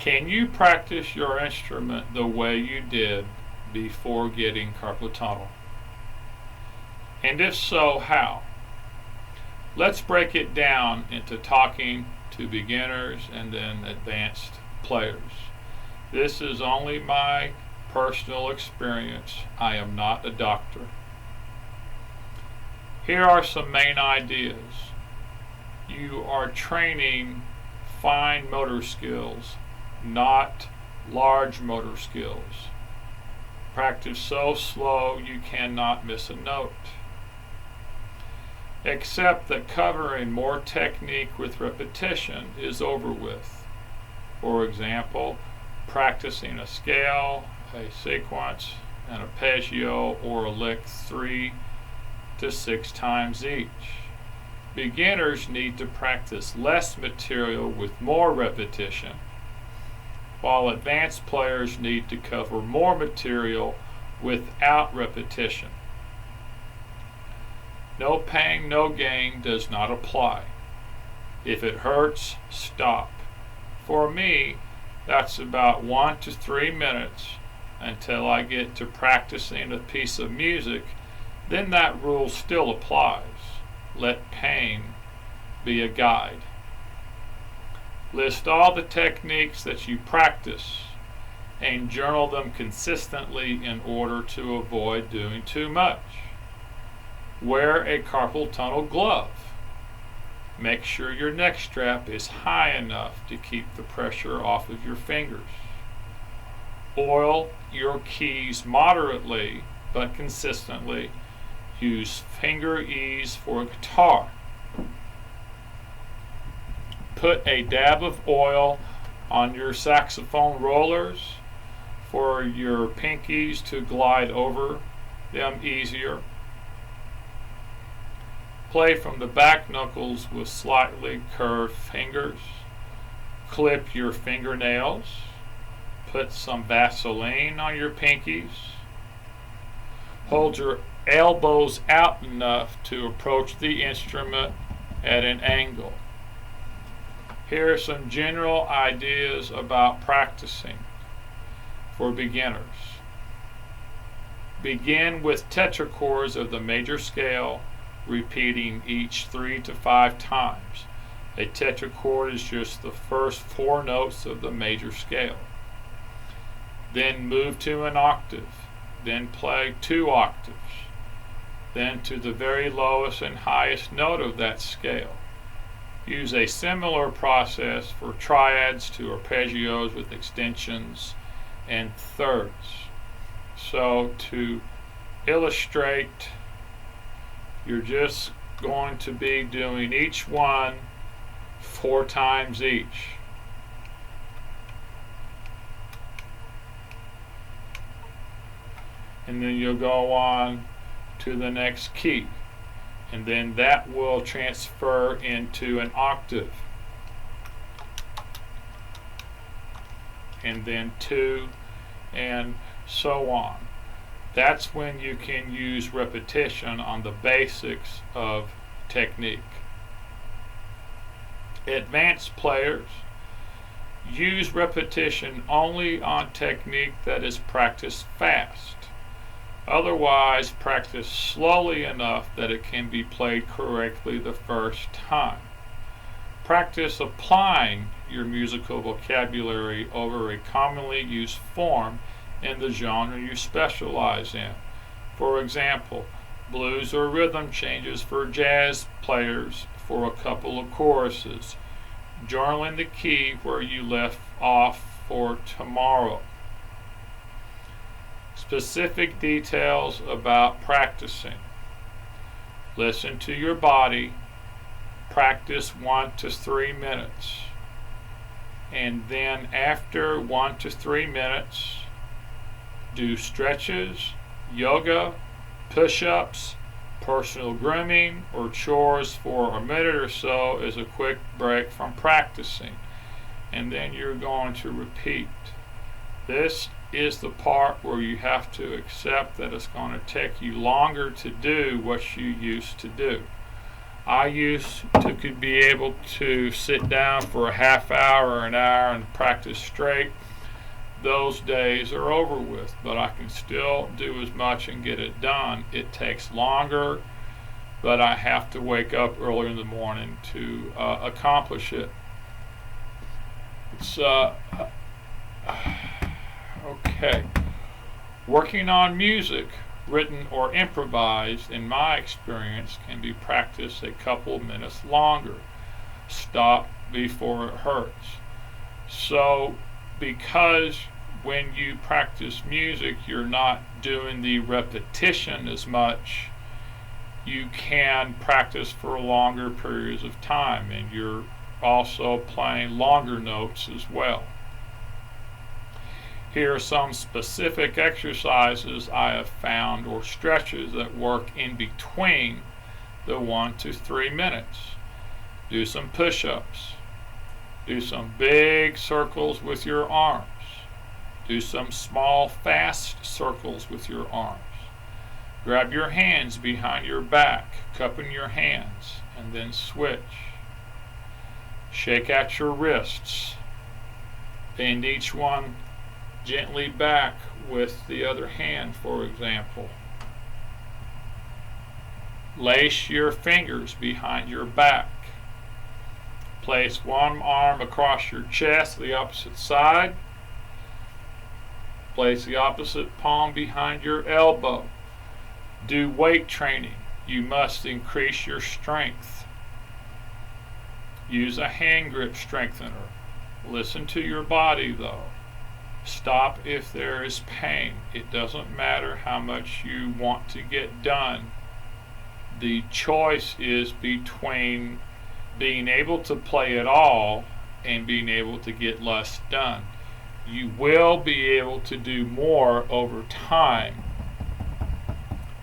Can you practice your instrument the way you did before getting carpal tunnel? And if so, how? Let's break it down into talking to beginners and then advanced players. This is only my personal experience. I am not a doctor. Here are some main ideas. You are training fine motor skills, not large motor skills. Practice so slow you cannot miss a note. Except that covering more technique with repetition is over with. For example, practicing a scale, a sequence, an arpeggio, or a lick 3 to 6 times each. Beginners need to practice less material with more repetition, while advanced players need to cover more material without repetition. No pain, no gain does not apply. If it hurts, stop. For me, that's about 1 to 3 minutes until I get to practicing a piece of music. Then that rule still applies. Let pain be a guide. List all the techniques that you practice and journal them consistently in order to avoid doing too much. Wear a carpal tunnel glove. Make sure your neck strap is high enough to keep the pressure off of your fingers. Oil your keys moderately but consistently. Use finger ease for a guitar. Put a dab of oil on your saxophone rollers for your pinkies to glide over them easier. Play from the back knuckles with slightly curved fingers. Clip your fingernails. Put some Vaseline on your pinkies. Hold your elbows out enough to approach the instrument at an angle. Here are some general ideas about practicing for beginners. Begin with tetrachords of the major scale, repeating each 3 to 5 times. A tetrachord is just the first 4 notes of the major scale. Then move to an octave. Then play 2 octaves. Then to the very lowest and highest note of that scale. Use a similar process for triads to arpeggios with extensions and thirds. So to illustrate, you're just going to be doing each one 4 times each. And then you'll go on to the next key. And then that will transfer into an octave. And then 2, and so on. That's when you can use repetition on the basics of technique. Advanced players use repetition only on technique that is practiced fast. Otherwise, practice slowly enough that it can be played correctly the first time. Practice applying your musical vocabulary over a commonly used form in the genre you specialize in. For example, blues or rhythm changes for jazz players for a couple of choruses. Journaling the key where you left off for tomorrow. Specific details about practicing. Listen to your body. Practice 1 to 3 minutes. And then after 1 to 3 minutes, do stretches, yoga, push-ups, personal grooming, or chores for a minute or so as a quick break from practicing. And then you're going to repeat. This is the part where you have to accept that it's going to take you longer to do what you used to do. I used to could be able to sit down for a half hour or an hour and practice straight. Those days are over with, but I can still do as much and get it done. It takes longer, but I have to wake up early in the morning to accomplish it. It's okay. Working on music, written or improvised, in my experience, can be practiced a couple of minutes longer. Stop before it hurts. So, because when you practice music, you're not doing the repetition as much, you can practice for longer periods of time, and you're also playing longer notes as well. Here are some specific exercises I have found, or stretches that work in between the 1 to 3 minutes. Do some push-ups. Do some big circles with your arms. Do some small, fast circles with your arms. Grab your hands behind your back, cupping your hands, and then switch. Shake out your wrists. Bend each one gently back with the other hand, for example. Lace your fingers behind your back. Place one arm across your chest, the opposite side. Place the opposite palm behind your elbow. Do weight training. You must increase your strength. Use a hand grip strengthener. Listen to your body though. Stop if there is pain. It doesn't matter how much you want to get done. The choice is between being able to play it all and being able to get less done. You will be able to do more over time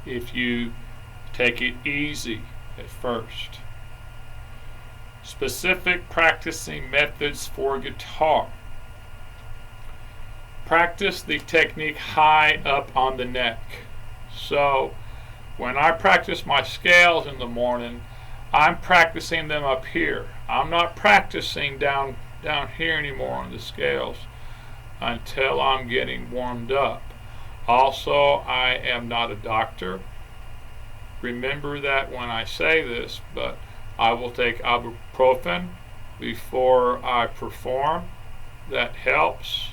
if you take it easy at first. Specific practicing methods for guitar. Practice the technique high up on the neck. So when I practice my scales in the morning, I'm practicing them up here. I'm not practicing down here anymore on the scales until I'm getting warmed up. Also, I am not a doctor. Remember that when I say this, but I will take ibuprofen before I perform. That helps.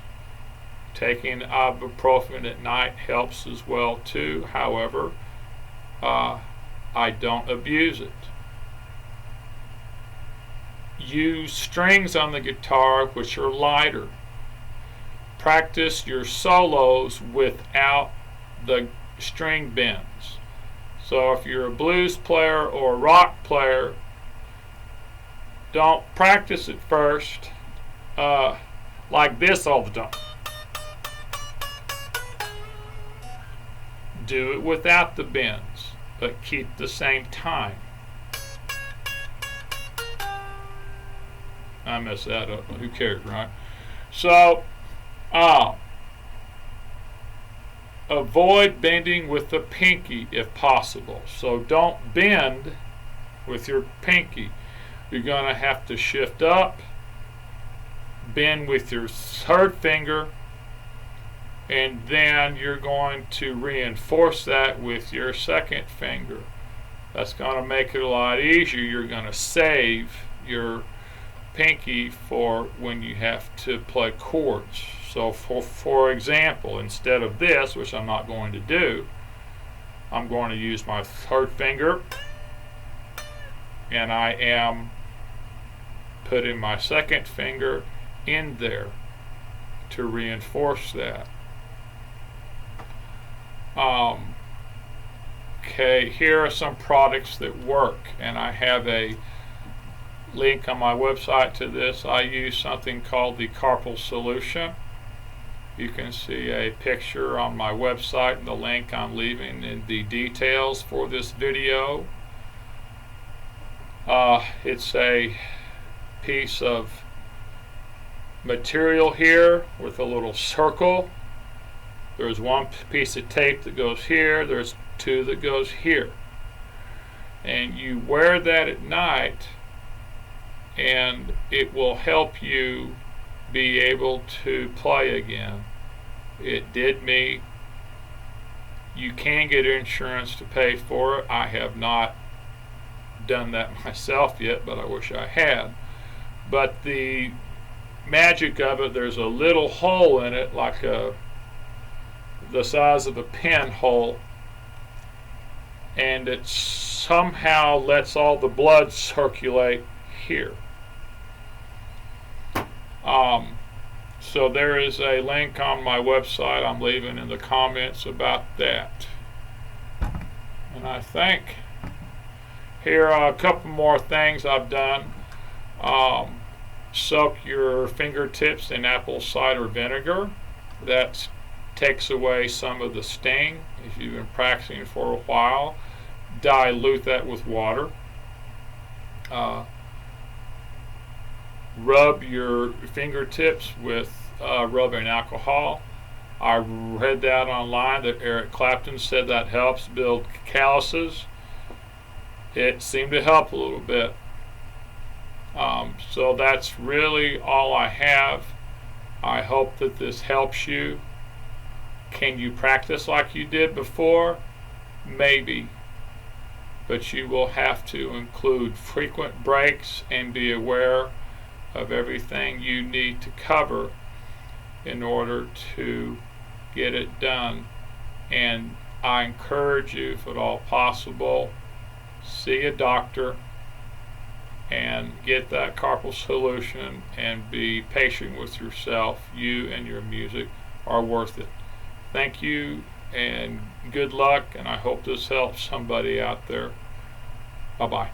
Taking ibuprofen at night helps as well too. However, I don't abuse it. Use strings on the guitar which are lighter. Practice your solos without the string bends. So if you're a blues player or a rock player, don't practice at first like this all the time. Do it without the bends, but keep the same time. I messed that up, but who cares, right? So, avoid bending with the pinky if possible. So don't bend with your pinky. You're going to have to shift up, bend with your third finger, and then you're going to reinforce that with your second finger. That's going to make it a lot easier. You're going to save your pinky for when you have to play chords. So for example, instead of this, which I'm not going to do, I'm going to use my third finger, and I am putting my second finger in there to reinforce that. Okay, here are some products that work, and I have a link on my website to this. I use something called the Carpal solution. You can see a picture on my website and the link I'm leaving in the details for this video. It's a piece of material here with a little circle. There's one piece of tape that goes here, there's two that goes here. and you wear that at night, and it will help you be able to play again. It did me. You can get insurance to pay for it. I have not done that myself yet, but I wish I had. But the magic of it, there's a little hole in it, like the size of a pinhole, and it somehow lets all the blood circulate here. So there is a link on my website I'm leaving in the comments about that. And I think here are a couple more things I've done. Soak your fingertips in apple cider vinegar. That takes away some of the sting. If you've been practicing for a while, dilute that with water. Rub your fingertips with rubbing alcohol. I read that online that Eric Clapton said that helps build calluses. It seemed to help a little bit. So that's really all I have. I hope that this helps you. Can you practice like you did before? Maybe. But you will have to include frequent breaks and be aware of everything you need to cover in order to get it done. And I encourage you, if at all possible, see a doctor and get that carpal solution and be patient with yourself. You and your music are worth it. Thank you and good luck, and I hope this helps somebody out there. Bye-bye.